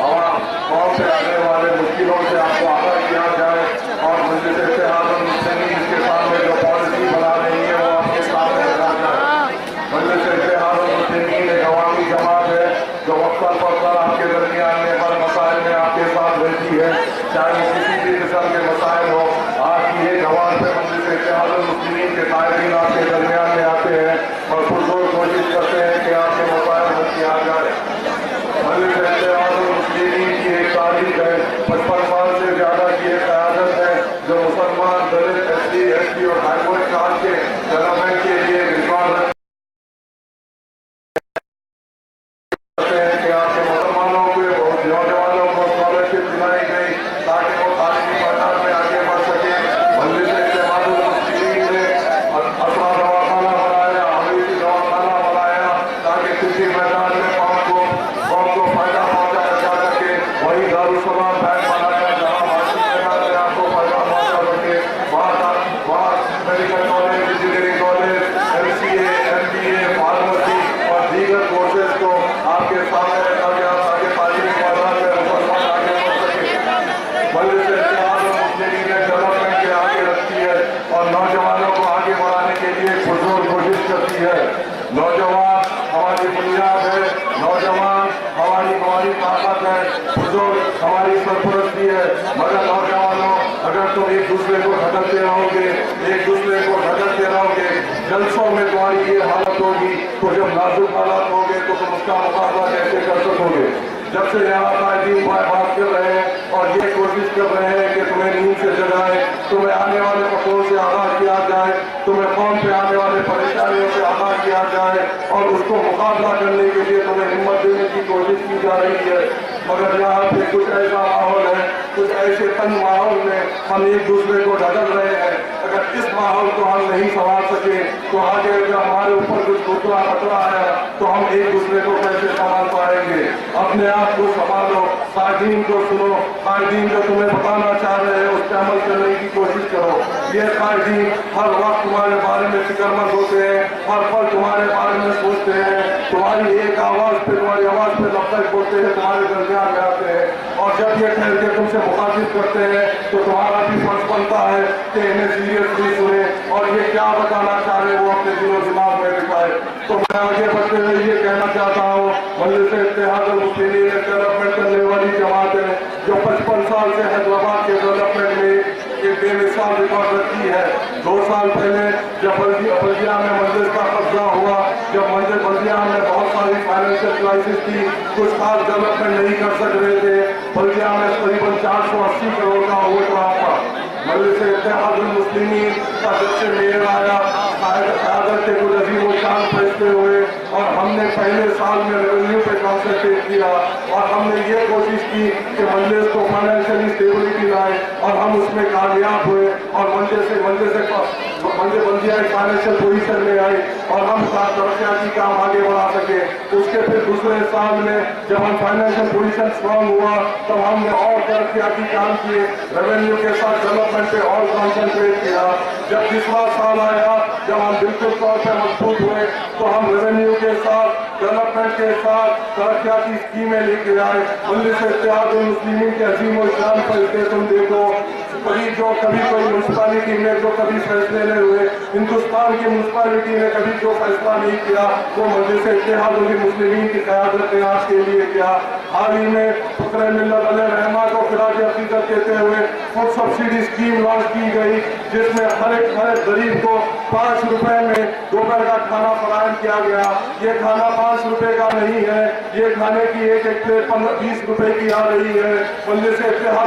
कौन से आने वाले मुश्किलों से आपको आगाह किया जाए और मस्जिद के सामने जो पॉलिसी बना रही है वो आपके सामने रखा जाए। मस्जिद एक अवामी जमात है जो वक्तन फौक्तन आपके दरमियान में हर मसाइल में आपके साथ रहती है, चाहे वो किसी भी किस्म के मसाइल हो। आज की एक आवाज पे मुस्लिमीन के कायदीन आपके दरमियान में आते हैं और पुरजोर कोशिश करते हैं कि आपके मसाइल हल किया जाए। मुस्लिमीन की एक तारीख है, 55 साल से ज्यादा की एक क़यादत है जो मुसलमान दलित SC और हाईकोर्ट कास्ट के डेवलपमेंट के लिए रिकॉर्ड रखते हैं कि आपके मुसलमानों को नौजवानों को स्कॉलरशिप दिलाई गई ताकि वो तालीमी मैदान में आगे बढ़ सके। मजलिस मुस्लिमीन ने असरा दवाखाना बनाया, अवैसी दवाखाना बनाया ताकि किसी मैदान में कौम को फायदा पहुंचाया जा सके। वही दारुसलाम बैंक बनाया जहाँ मैदान में आपको फायदा पहुंचा सके। वहाँ medical college, engineering college, MCA, MBA, pharmacy और दीगर कोर्सेज को आपके सामने रखा गया ताकि तालीमी मैदान में मुसलमान आगे बढ़ सके। मजलिस मुस्लिमीन ने डेवलपमेंट के आगे रखती है और नौजवानों को आगे बढ़ाने के लिए पुरजोर कोशिश करती है। नौजवान हमारी बुनियाद है, नौजवान हमारी ताकत है, पुरजोर हमारी सरपरस्ती है। मगर नौजवानों, अगर तुम एक दूसरे को धकलते रहोगे, एक दूसरे को धकलते रहोगे, जलसों में तुम्हारी ये हालत होगी तो जब नाजुक हालात होंगे तो तुम उसका मुकाबला कैसे कर सकोगे। जब से यहाँ कायदीन भाई बात कर रहे हैं और ये कोशिश कर रहे हैं कि तुम्हें नींद से जगाए, तुम्हें आने वाले पकड़ों से आगाह किया जाए, तुम्हें कौन पे आने वाले परेशानियों से आगाह किया जाए और उसको मुकाबला करने के लिए तुम्हें हिम्मत देने की कोशिश की जा रही है। मगर यहाँ पे कुछ ऐसा माहौल है, कुछ ऐसे तंग माहौल में हम एक दूसरे को ढकल रहे हैं। अगर इस माहौल को हम नहीं संभाल सके तो आगे जब हमारे ऊपर कुछ दूसरा खतरा है तो हम एक दूसरे को कैसे संभाल पाएंगे। अपने आप को संभालो, कायदीन को सुनो, कायदीन जो तुम्हें बताना चाह रहे हैं उस पर अमल करने की कोशिश करो। ये कायदीन हर वक्त तुम्हारे बारे में फिक्रमंद होते हैं, हर पल तुम्हारे बारे में सोचते हैं, तुम्हारी एक आवाज पे, तुम्हारी आवाज पे लफ्ज़ बोलते हैं, तुम्हारे दरमियान में आते हैं और जब ये ठहर के तुमसे मुखातिब करते हैं तो तुम्हारा भी फर्ज बनता है कि इन्हें सीरियसली सुने और ये क्या बताना चाह रहे हैं वो अपने दिलो दिमाग में दिखाए। तो मैं आगे बढ़ते हुए ये कहना चाहता हूँ, मजलिस मुस्लिमीन डेवलपमेंट करने वाली जमात है जो 55 साल से हैदराबाद के डेवलपमेंट में एक बेमिसाल रिकॉर्ड रखती है। 2 साल पहले जब बल्दिया में मस्जिद का कब्जा हुआ, जब मस्जिद बल्दिया में बहुत सारी फाइनेंशियल क्राइसिस थी, कुछ खास डेवलपमेंट नहीं कर सक रहे थे, बल्दिया में करीबन 480 करोड़ का वोट रहा था। मजलिस मुस्लिमीन का जब से मेयर आया, क़यादत के कुछ अजीम व शान फैसले हुए और हमने पहले साल में रेवेन्यू पे कॉन्सेंट्रेट किया और हमने ये कोशिश की कि मजलिस को फाइनेंशियली स्टेबिलिटी लाए और हम उसमें कामयाब हुए और बल्दिया फाइनेंशियल पोजीशन में आए और हम तरक्याती काम आगे बढ़ा सके। उसके फिर दूसरे साल में जब हम फाइनेंशियल पोजीशन स्ट्रॉन्ग हुआ तब हमने और तरक्याती काम किए, रेवेन्यू के साथ डेवलपमेंट पे और कॉन्सेंट्रेट किया। जब तीसरा साल आया, जब हम बिल्कुल तौर पर मजबूत हुए तो हम रेवेन्यू के साथ, डेवलपमेंट के साथ तरक्याती स्कीमें लेके आए। मजलिस मुस्लिमीन के अजीम और शान फैसले तुम देखो, कभी कोई म्यूनसिपालिटी में जो कभी फैसले नहीं हुए, हिंदुस्तान की म्यूनसिपालिटी ने कभी जो फैसला नहीं किया वो मजलिस मुस्लिमीन की क़यादत ने आज के लिए किया। हाल ही में फ़ुक़रा मिल्लत अलैहि रहमा को खिराज अक़ीदत देते हुए फूड सब्सिडी स्कीम लॉन्च की गई जिसमें हर एक गरीब को 5 रुपए में दोपहर का खाना फराहम किया गया। ये खाना 5 रुपए का नहीं है, ये खाने की एक प्लेट 20 रुपए की आ रही है। मजलिस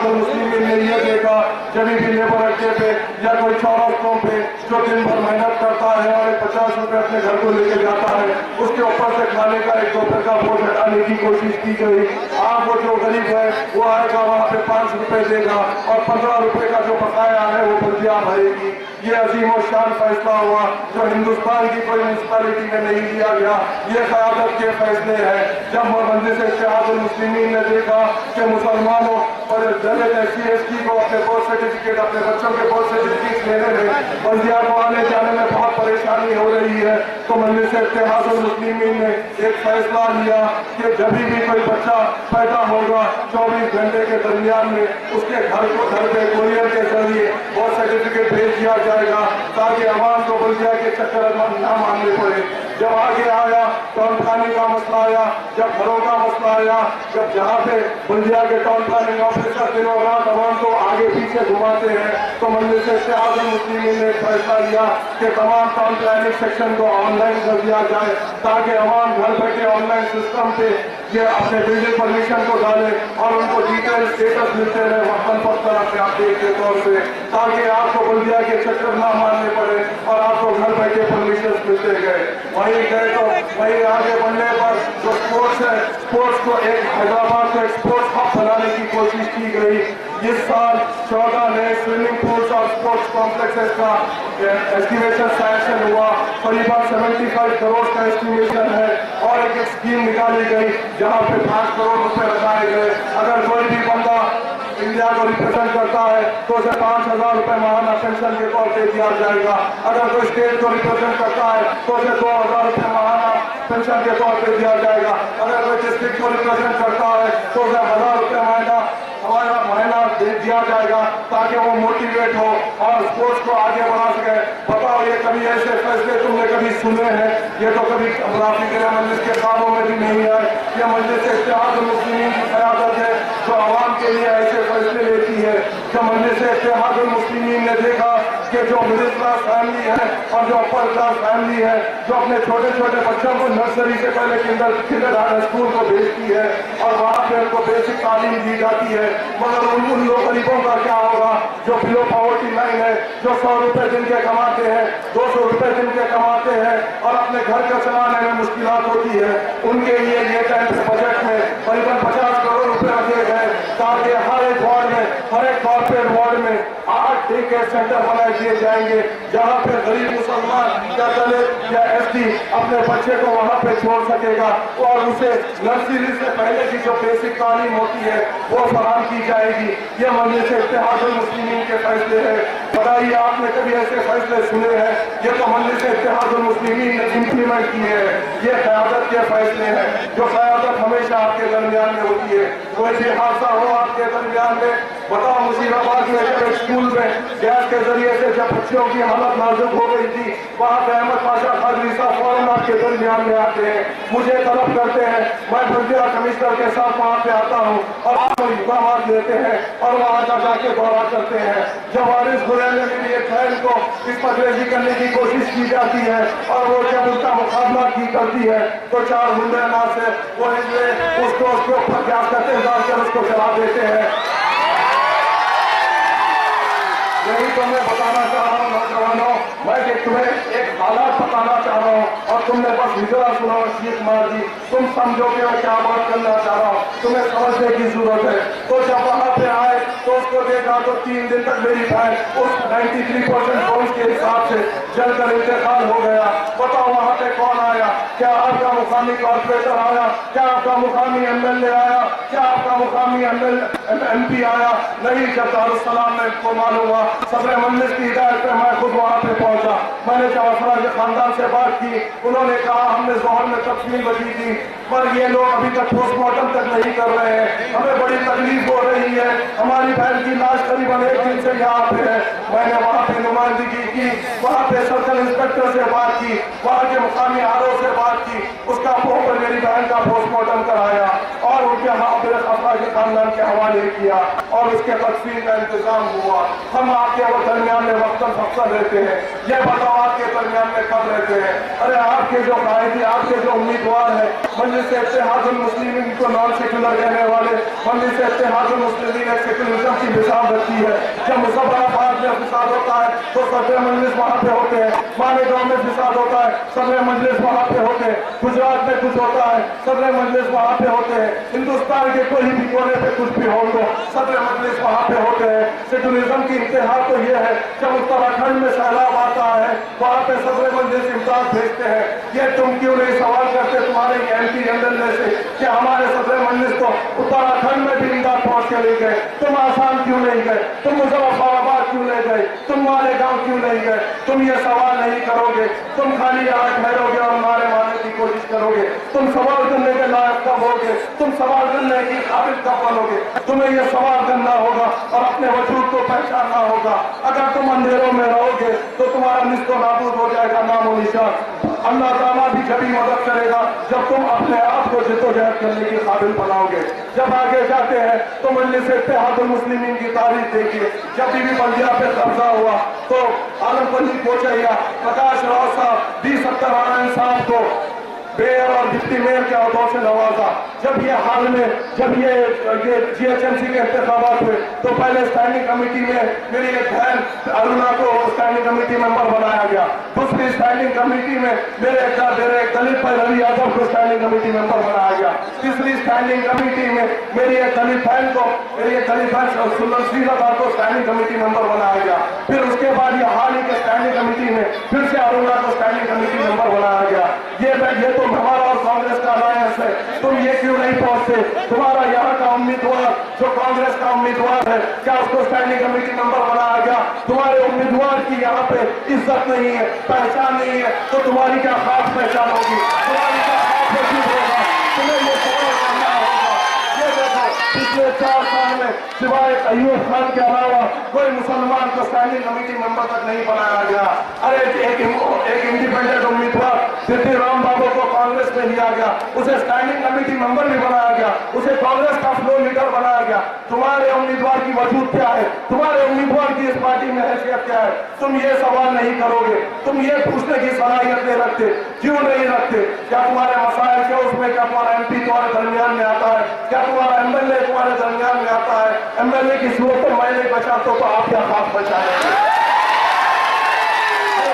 मुस्लिमीन ने यह देखा जब भी लेबर अड्डे पे या कोई चौरास्तों पे जो दिन भर मेहनत करता है और 50 रुपए अपने घर को लेके जाता है, उसके ऊपर से खाने का एक दोपहर का बोझ हटाने की कोशिश की गई। आप वो जो गरीब है वो आएगा वहाँ पे 5 रुपए देगा और 15 रुपए का जो बकाया है वो बल्दिया भरेगी। ये अजीम और शान फैसला हुआ जो हिंदुस्तान की कोई म्यूनसिपैलिटी में नहीं लिया गया। ये क़यादत के फैसले हैं। जब मजलिस इत्तेहादुल मुस्लिमीन ने देखा कि मुसलमानों और दलित SC ST को अपने बर्थ सर्टिफिकेट, अपने बच्चों के बर्थ सर्टिफिकेट लेने में, बल्दिया को आने जाने में बहुत परेशानी हो रही है, तो मजलिस इत्तेहादुल मुस्लिमीन ने एक फैसला लिया कि जब भी कोई बच्चा पैदा होगा 24 घंटे के दरमियान में उसके घर पे कुरियर के जरिए बर्थ सर्टिफिकेट भेज दिया जाएगा ताकि अवाम को बल्दिया के चक्कर न मानने पड़े। जब आगे आया टाउन प्लानिंग का मसला आया, जब घरों का मसला आया, जब जहाँ पे बल्दिया के टाउन प्लानिंग ऑफिसर दिनों रात अवाम को आगे पीछे घुमाते हैं, तो मजलिस इत्तेहादुल मुस्लिमीन ने फैसला लिया कि तमाम टाउन प्लानिंग सेक्शन को ऑनलाइन कर दिया जाए ताकि अवाम घर बैठे ऑनलाइन सिस्टम पे ये अपने बिल्डिंग परमिशन को डाले और उनको डिटेल स्टेटस मिलते रहे वक्तन फक्तन अपने अपडेट के तौर पे, ताकि आपको बल्दिया के चक्कर ना मारने पड़े और आपको घर बैठे परमिशन मिलते गए। वहीं गए तो वहीं आगे बढ़ने पर जो स्पोर्ट्स है, स्पोर्ट्स को एक हैदराबाद को एक स्पोर्ट्स हब बनाने की कोशिश की गई। इस साल 14 नए स्विमिंग पूल्स और स्पोर्ट्स कॉम्प्लेक्सेस का एस्टिमेशन सैंक्शन हुआ। करीबन 75 करोड़ का एस्टिमेशन है और एक स्कीम निकाली गई जहां पे 5 करोड़ रुपए लगाए गए। अगर कोई भी बंदा इंडिया को रिप्रेजेंट करता है तो उसे 5,000 रुपए माहाना पेंशन के तौर पे दिया जाएगा। अगर कोई स्टेट को रिप्रेजेंट करता है तो उसे 2,000 रुपए माहाना पेंशन के तौर पे दिया जाएगा। अगर कोई डिस्ट्रिक्ट को रिप्रेजेंट करता है तो उसे 1,000 रुपए महीना दिया जाएगा ताकि वो मोटिवेट हो और स्पोर्ट्स को आगे बढ़ा सके। बताओ, ये कभी ऐसे फैसले तुमने कभी सुने हैं? ये तो कभी मुनाफिक मजलिस के कामों में भी नहीं है। ये मजलिस इत्तेहादुल मुस्लिमीन की क़यादत है जो आवाम के लिए ऐसे फैसले लेती है। जब मजलिस इत्तेहादुल मुस्लिमीन ने देखा कि जो मिडिल क्लास फैमिली है और जो अपर क्लास फैमिली है जो अपने छोटे छोटे बच्चों को नर्सरी से पहले किंडरगार्टन स्कूल को भेजती है और वहाँ पे उनको बेसिक तालीम दी जाती है, मगर उन लोग गरीबों का क्या होगा जो बिलो पॉवर्टी लाइन है, जो 100 रुपए दिन के कमाते हैं, 200 रुपए दिन के कमाते हैं और अपने घर को चलाने में मुश्किलात होती है। उनके लिए ये टाइम बजट में करीबन 50 करोड़ रुपए रखे गए ताकि हर एक वार्ड में, हर एक कॉर्पोरेट वार्ड में 8 डे केयर सेंटर बनाए दिए जाएंगे जहाँ पे गरीब मुसलमान या दलित या ST अपने बच्चे को वहाँ पे छोड़ सकेगा और उसे नर्सरी से पहले की जो बेसिक तालीम होती है वो फराहम की जाएगी। ये मजलिस इत्तेहादुल मुस्लिमीन के फैसले हैं। बताइए, आपने कभी ऐसे फैसले सुने हैं? ये तो मजलिस इत्तेहादुल मुस्लिमीन ने इम्प्लीमेंट किए हैं। ये क़यादत के फैसले हैं। जो क़यादत हमेशा आपके दरमियान में होती है। कोई भी हादसा हो आपके दरमियान में, बताओ, मुशीराबाद में जब स्कूल में गैस के जरिए से जब बच्चों की हालत नाजुक हो गई थी, वहाँ पे अहमद पाशा खादरी साहब फौरन आपके दरमियान में आते हैं, मुझे तलब करते हैं, मैं बल्दिया कमिश्नर के साथ वहाँ पे आता हूँ और आपको इक़दाम लेते हैं और वहाँ का जाके दौरा करते हैं। जब वारिस गुरैले में भी एक बहन को इस पर रेजी करने की कोशिश की जाती है और वो जब उसका मुकाबला की करती है तो 4 गुंडे ना से वो उसको उसके ऊपर गैस का तेल डालकर उसको जला देते हैं। यही तो मैं बताना चाह रहा हूँ नौजवानों, मैं कि तुम्हें एक हालात बताना चाह रहा हूँ और तुमने बस हिजरा सुना और शीख मार दी। तुम समझो कि मैं क्या बात करना चाह रहा हूँ, तुम्हें समझने की जरूरत है। तो जब वहाँ पे आए तो उसको देखा तो 3 दिन तक मेरी बहन उस 93% पॉइंट के हिसाब से जलकर इंतकाल हो गया। बताओ, वहाँ पे कौन आया? क्या आपका मुकामी कॉर्पोरेटर आया? क्या आपका मुकामी MLA आया? क्या आपका मुकामी MP आया? नहीं। जब दारुस्सलाम में को मालूम हुआ, सदर मजलिस की हिदायत पे मैं खुद वहाँ पे पहुँचा। मैंने जाफरा के खानदान से बात की, उन्होंने कहा हमने जोहर में तस्मीम बची थी पर ये लोग अभी तक पोस्टमार्टम तक नहीं कर रहे हैं, हमें बड़ी तकलीफ हो रही है, हमारी बहन की लाश करीबन 1 दिन से यहाँ पे है। मैंने वहाँ पे नुमाइंदगी की, वहाँ पे सर्कल इंस्पेक्टर से बात की, वहाँ के मुकामी RO से बात की, उसका फोन पर मेरी बहन का पोस्टमार्टम कराया और उनके अफरा के खानदान के हवाले किया और उसके तस्वीर का इंतजाम हुआ। हम आपके वो दरमियान में वक्तन फक्सन रहते हैं, ये बताओ आपके दरमियान में कब रहते हैं? अरे आपके जो कायदी, आपके जो उम्मीदवार है, मजलिस इत्तेहादुल मुस्लिमीन को नॉन सेक्युलर कहने वाले, मजलिस इत्तेहादुल मुस्लिमीन ने सेक्युलरिज्म की मिसाल रखी है। जब मुज़फ़्फ़राबाद में फिसाद होता है तो सदर मजलिस वहाँ पे होते हैं, मालेगांव में फिसाद होता है सदर मजलिस वहाँ पे होते हैं, गुजरात में कुछ होता है सदर मजलिस वहाँ पे होते हैं, हिंदुस्तान के कोई भी कोने पे कुछ भी हो तो सदर मजलिस वहाँ पे होते हैं। सेकुलरिज्म की इंतहा तो ये है जब उत्तराखंड में सैलाब आता है वहाँ पे सदर मजलिस इमदाद भेजते हैं। ये तुम क्यों नहीं सवाल करते तुम्हारे MP MLA से कि हमारे सदर मजलिस तो उत्तराखंड में भी इमदाद पहुँच के ले गए, तुम आसाम क्यों नहीं गए, तुम मुजफ्फराबाद क्यों ले गए, तुम मालेगांव क्यों नहीं गए? तुम ये सवाल नहीं करोगे, तुम खाली यहाँ ठहरोगे और नारे मारने की कोशिश करोगे। तुम सवाल करने के लायक कब होगे, तुम सवाल करने की काबिल कब बनोगे? तुम्हें ये सवाल करना होगा और अपने वजूद को पहचानना होगा। अगर तुम अंधेरों में रहोगे तो तुम्हारा निस्तो नाबूद हो जाएगा, नामो निशान। अल्लाह ताला भी जब मदद करेगा जब तुम अपने आप को जिद्दोजहद करने के काबिल बनाओगे। जब आगे जाते हैं तो मजलिस इत्तेहादुल मुस्लिमीन की तारीख देखिए। जब बीबी बंदिया पे कब्जा हुआ तो आलमपल्ली कोचैया प्रकाश राव साहब 20-70 साहब को मेयर और डिप्टी मेयर के अहदों से नवाजा। जब ये हाल में जब ये GHMC के इंतखाबात हुए तो पहले स्टैंडिंग कमेटी में मेरी एक बहन अरुणा को स्टैंडिंग कमेटी मेंबर बनाया गया। दूसरी स्टैंडिंग कमेटी में मेरे एक दलित भाई रवि यादव को स्टैंडिंग कमेटी मेंबर बनाया गया। तीसरी स्टैंडिंग कमेटी में मेरी एक दलित बहन सुल्तान श्रीलता को स्टैंडिंग कमेटी मेंबर बनाया गया। फिर उसके बाद ये हाल ही के स्टैंडिंग कमेटी में फिर से अरुणा को स्टैंडिंग कमेटी मेंबर बनाया गया। ये तो हमारा और कांग्रेस का अलायंस है, तुम ये क्यों नहीं पहुंचते? तुम्हारा यहाँ का उम्मीदवार जो कांग्रेस का उम्मीदवार है क्या उसको स्टैंडिंग कमेटी मेंबर बनाया गया? तुम्हारे उम्मीदवार की यहाँ पे इज्जत नहीं है, पहचान नहीं है, तो तुम्हारी क्या खास पहचान होगी, तुम्हारी क्या खास वजूद होगा? तुम्हें ये सवाल करना होगा। ये देखो पिछले 4 साल में सिवाय अयूब खान के अलावा कोई मुसलमान को स्टैंडिंग कमेटी मेंबर तक नहीं बनाया गया। अरे एक इंडिपेंडेंट उम्मीदवार सिद्धि राम बाबू को कांग्रेस में लिया गया, उसे स्टैंडिंग कमेटी मेंबर भी बनाया गया, उसे कांग्रेस का फ्लोर लीडर बनाया गया। तुम्हारे उम्मीदवार की वजूद क्या है? तुम्हारे उम्मीदवार की इस पार्टी में हैसियत क्या है? तुम ये सवाल नहीं करोगे, तुम ये पूछने की सलाहियत नहीं रखते। क्यों नहीं रखते? क्या तुम्हारे मसाइल के उसमें क्या तुम्हारा MP तुम्हारे दरमियान में आता है? क्या तुम्हारा MLA तुम्हारे दरमियान में आता है? MLA की सूरत में मैं नहीं बचाता तो आप क्या खास बचाएंगे?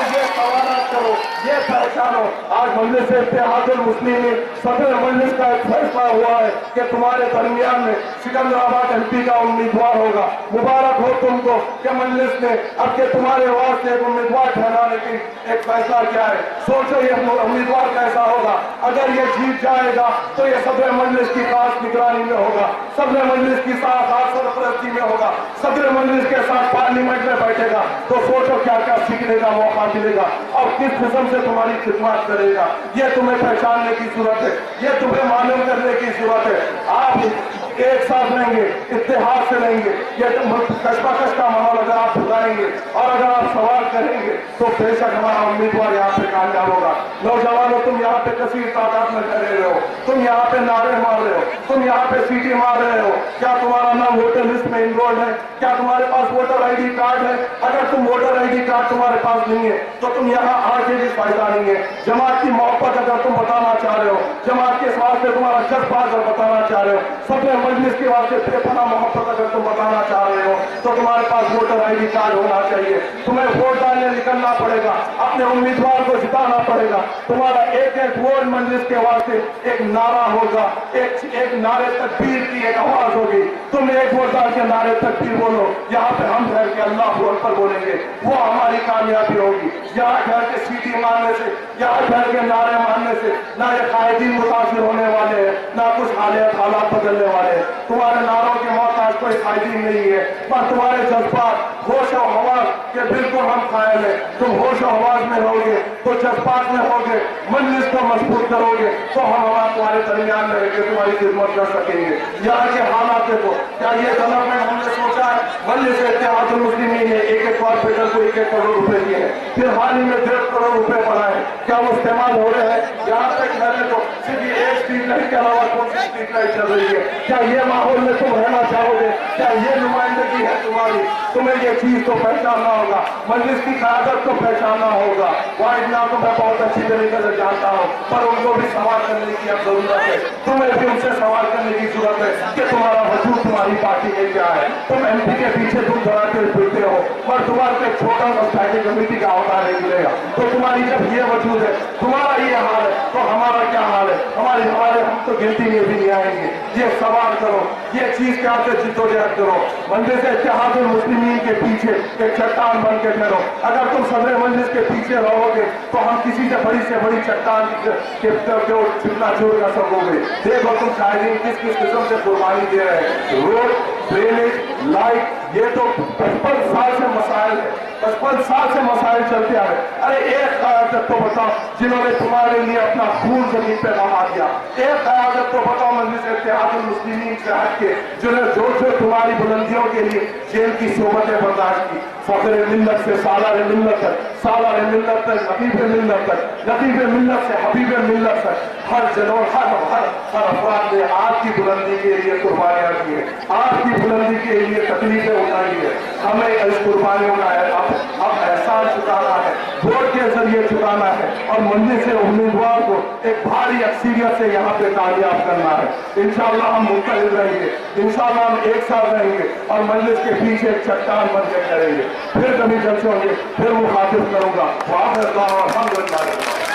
ये सवाल करो, ये पहचानो। आज मजलिस इत्तेहादुल मुस्लिमीन सदर मजलिस का एक फैसला हुआ है कि तुम्हारे दरमियान में सिकंदराबाद MP का उम्मीदवार होगा। मुबारक हो तुमको कि मजलिस ने अब के तुम्हारे वास्ते एक उम्मीदवार ठहराने की एक फैसला किया है। सोचो ये उम्मीदवार कैसा होगा। अगर ये जीत जाएगा तो ये सदर मजलिस की खास निगरानी में होगा, सदर मजलिस की साथ सरपरस्ती में होगा, सदर मजलिस के साथ पार्लियामेंट में बैठेगा। तो सोचो क्या क्या सीखने का मौका मिलेगा और किस किस्म से तुम्हारी खिदमत करेगा। ये तुम्हें पहचानने की जरूरत है, ये तुम्हें मालूम करने की जरूरत है। आप एक साथ रहेंगे, इत्तेहाद से रहेंगे, ये कशमकश का माहौल अगर आप बुलाएंगे और अगर आप सवाल करेंगे तो बेशक हमारा उम्मीदवार यहाँ पे कामयाब होगा। नौजवानों तुम यहाँ पे कसीर तादाद में खड़े रहे हो, तुम यहाँ पे नारे मार रहे हो, तुम यहाँ पे सीटी मार रहे हो। क्या तुम्हारा नाम वोटर लिस्ट में इनरोल्ड है? क्या तुम्हारे पास वोटर ID कार्ड है? अगर तुम वोटर ID कार्ड तुम्हारे पास नहीं है तो तुम यहाँ आके भी फायदा नहीं है। जमात की मोहब्बत अगर तुम बताना चाह रहे हो, जमात के वास्ते तुम्हारा जज्बा अगर बताना चाह रहे हो, सबने मजलिस के वास्ते बेपनाह मोहब्बत अगर तुम बताना चाह रहे हो तो तुम्हारे पास वोटर ID कार्ड होना चाहिए। तुम्हें वोट डालने निकलना पड़ेगा, अपने उम्मीदवार को जिताना पड़ेगा। तुम्हारा एक वोट मजलिस के वास्ते एक नारा होगा, एक नारे तकबीर की एक आवाज होगी। तुम एक वोट डाल के नारे तकबीर बोलो, यहाँ पे हम ठहर के अल्लाह अकबर बोलेंगे, वो हमारी कामयाबी होगी। यहाँ ठहर के सीटी मारने से, यहाँ ठहर के नारे मारने से ना ये कायदीन मुतासिर होने वाले हैं, ना कुछ हालात बदलने वाले हैं। तुम्हारे नारों के मोहताज कोई कायदीन नहीं है, पर तुम्हारे जज्बात होश और हवास के बिल्कुल हम कायल है। तुम होश और हवास में रहोगे तो जज्बात में होगे, मजलिस को मजबूत करोगे तो हम तुम्हारे दरमियान में रहकर तुम्हारी खिदमत कर सकेंगे। यहाँ के हालात देखो, क्या ये डेवलपमेंट हमने सोचा है? मजलिस इत्तेहादुल मुस्लिमीन ने एक कॉर्पोरेटर को 1 करोड़ रुपए दिए हैं, फिर हाल ही में 1.5 करोड़ रुपए बढ़ाए। क्या वो इस्तेमाल हो रहे हैं? यहाँ तक मैंने तो सिर्फ एक स्ट्रीट लाइट के अलावा कौन सी स्ट्रीट लाइट चल रही है? क्या ये माहौल में तुम रहना चाहोगे? क्या ये नुमाइंदगी है तुम्हारी? तुम्हें ये चीज तो पहचानना होगा, मजलिस की क़यादत को पहचानना होगा। वाइडना को मैं बहुत अच्छी तरीके से जानता हूँ, पर उनको भी सवाल करने की अब जरूरत है। तुम्हें भी उनसे सवाल करने की जरूरत है कि तुम्हारा वजूद तुम्हारी पार्टी लेके आए। तुम एमपी के पीछे तुम धराते फिरते हो, पर तुम्हारे पे छोटा सा स्टैंडिंग कमेटी का अवतार नहीं मिलेगा। तो तुम्हारी जब ये वजूद है, तुम्हारा ये हाल है, तो हमारा क्या हाल है? हमारे हम तो गिनती में भी नहीं आएंगे। ये सवाल करो, ये चीज क्या से जिद्दोजहद करो, मंदिर से इत्तेहादुल मुस्लिमीन के पीछे एक चट्टान बन के ठहरो। अगर तुम सदर मंजिल के पीछे रहोगे तो हम किसी से बड़ी चट्टान के चिपना चूर कर सकोगे। देखो तुम शायरीन किस किस्म से कुर्बानी दे रहे हैं। रोड, ड्रेनेज, लाइट, ये तो 55 साल से मसाइल है, 55 साल से मसाइल चलते आ रहे। अरे एक क़यादत तो बताओ जिन्होंने तुम्हारे लिए अपना खून जमीन पे बहा दिया। एक क़यादत तो बताओ मजलिस इत्तेहादुल मुस्लिमीन से हट के जिन्होंने जो तुम्हारी बुलंदियों के लिए जेल की सोबतें बर्दाश्त की। फखर मिल्लत से सालार मिल्लत तक, सालार मिल्लत तक लतीफ़ मिल्लत तक, लतीफ़ मिल्लत से हबीब मिल्लत तक, हर जनों हर अफराद ने आपकी बुलंदी के लिए कुर्बानियां की है, आपकी बुलंदी के लिए तकलीफें उठाई है। हमें इस कुर्बानियों का अब एहसान चुकाना है, वोट के जरिए चुकाना है और मंदिर से उम्मीदवार को एक भारी अक्सरियत से यहाँ पे कामयाब करना है। इंशाअल्लाह हम मुतहिद रहेंगे, इंशाअल्लाह हम एक साथ रहेंगे और मजलिस के पीछे एक चट्टान बन के करेंगे। फिर कभी जलसे होंगे, फिर मुखातिब करूंगा। वाह अल्हम्दुलिल्लाह।